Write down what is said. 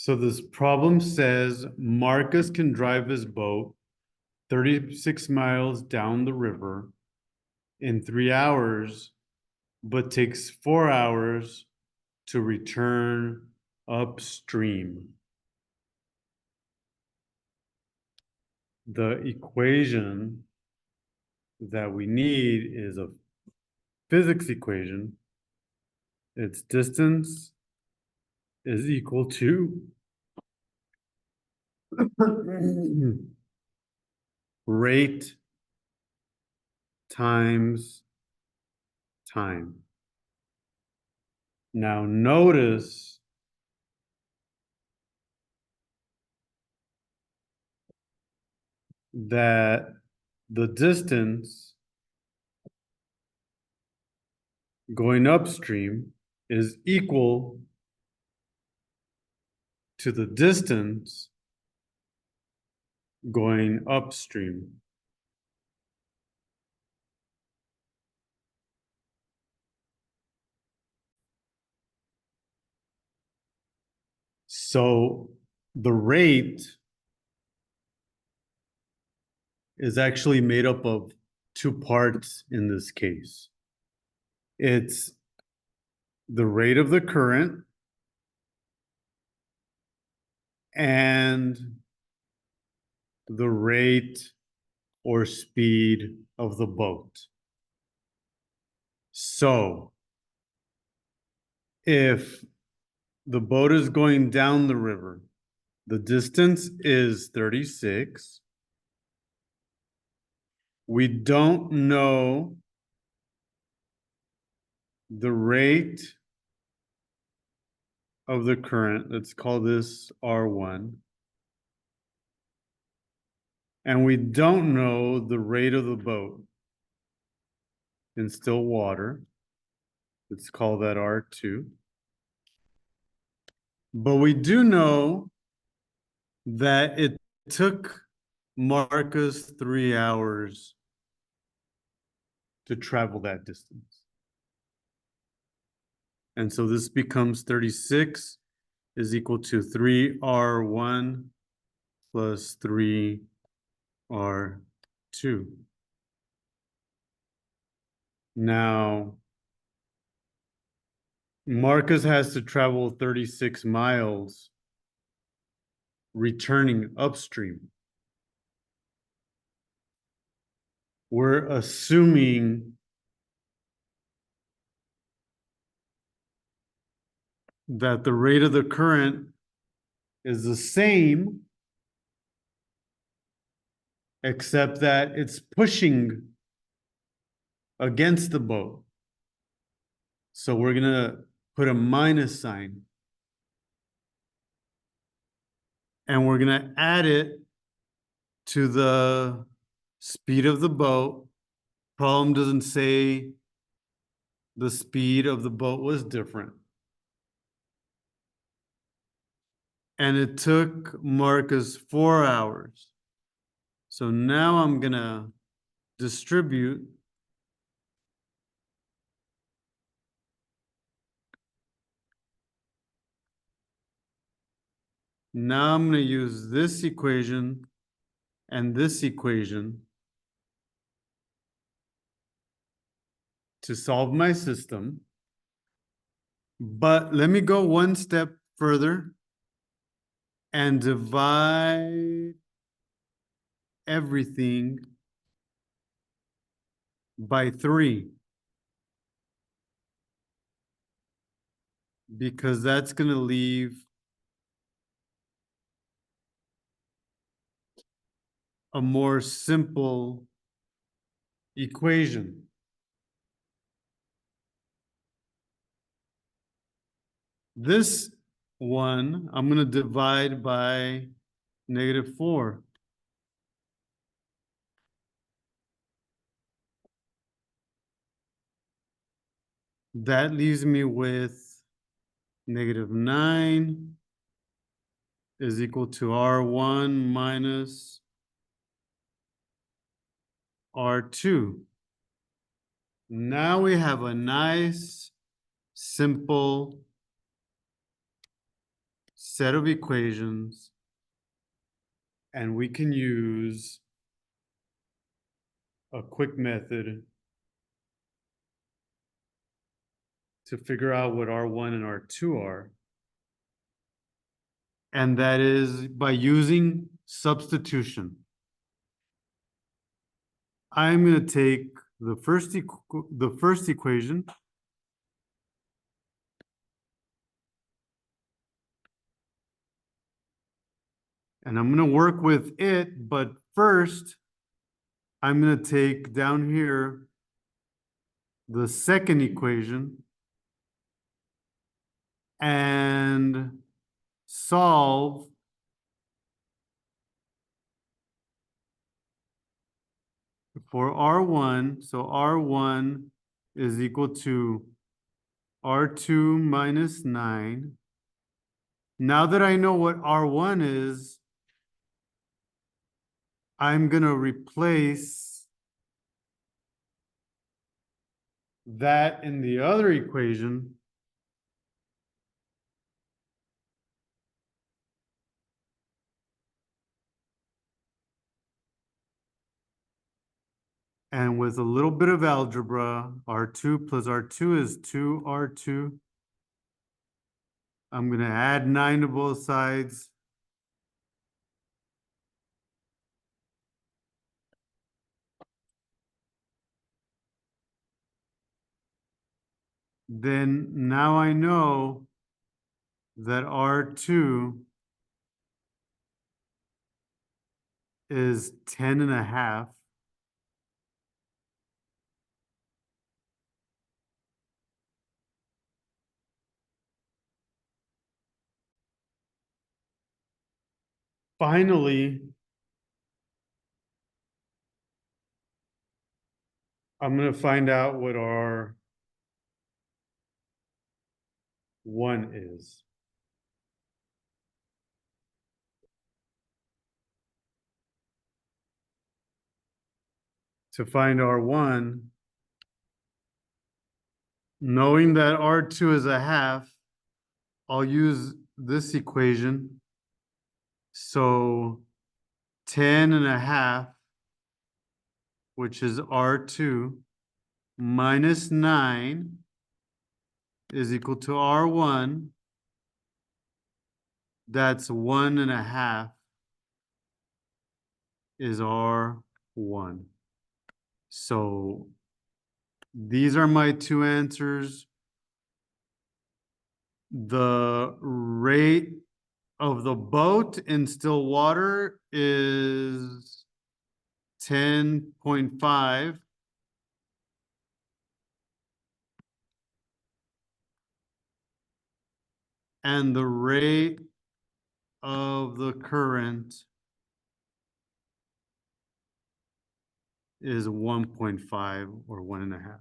So this problem says Marcus can drive his boat 36 miles down the river in 3 hours, but takes 4 hours to return upstream. The equation that we need is a physics equation. Its distance is equal to rate times time. Now notice that the distance going upstream is equal to the distance going upstream. So the rate is actually made up of two parts in this case. It's the rate of the current and the rate or speed of the boat. So if the boat is going down the river, the distance is 36. We don't know the rate of the current. Let's call this R1. And we don't know the rate of the boat in still water. Let's call that R2. But we do know that it took Marcus 3 hours to travel that distance. And so this becomes 36 is equal to 3R1 plus 3R2. Now, Marcus has to travel 36 miles returning upstream. We're assuming that the rate of the current is the same, except that it's pushing against the boat. So we're going to put a minus sign. And we're going to add it to the speed of the boat. Problem doesn't say the speed of the boat was different. And it took Marcus 4 hours. So now I'm going to distribute Now I'm going to use this equation and this equation to solve my system. But let me go one step further and divide everything by 3. Because that's going to leave a more simple equation. This one, I'm going to divide by -4. That leaves me with -9 is equal to R1 minus R2. Now we have a nice, simple set of equations, and we can use a quick method to figure out what R1 and R2 are. And that is by using substitution. I'm going to take the first equation, and I'm going to work with it, but first I'm going to take down here the second equation and solve for R1. So R1 is equal to R2 minus 9. Now that I know what R1 is, I'm going to replace that in the other equation. And with a little bit of algebra, R2 plus R2 is 2R2. I'm going to add 9 to both sides. Then now I know that R2 is 10 and a half. Finally, I'm going to find out what R1 is. To find R1, knowing that R2 is a half, I'll use this equation. So 10 and a half, which is R2, minus 9 is equal to R1. That's 1 and a half is R1. So these are my two answers. The rate of the boat in still water is 10.5. And the rate of the current is 1.5 or 1.5.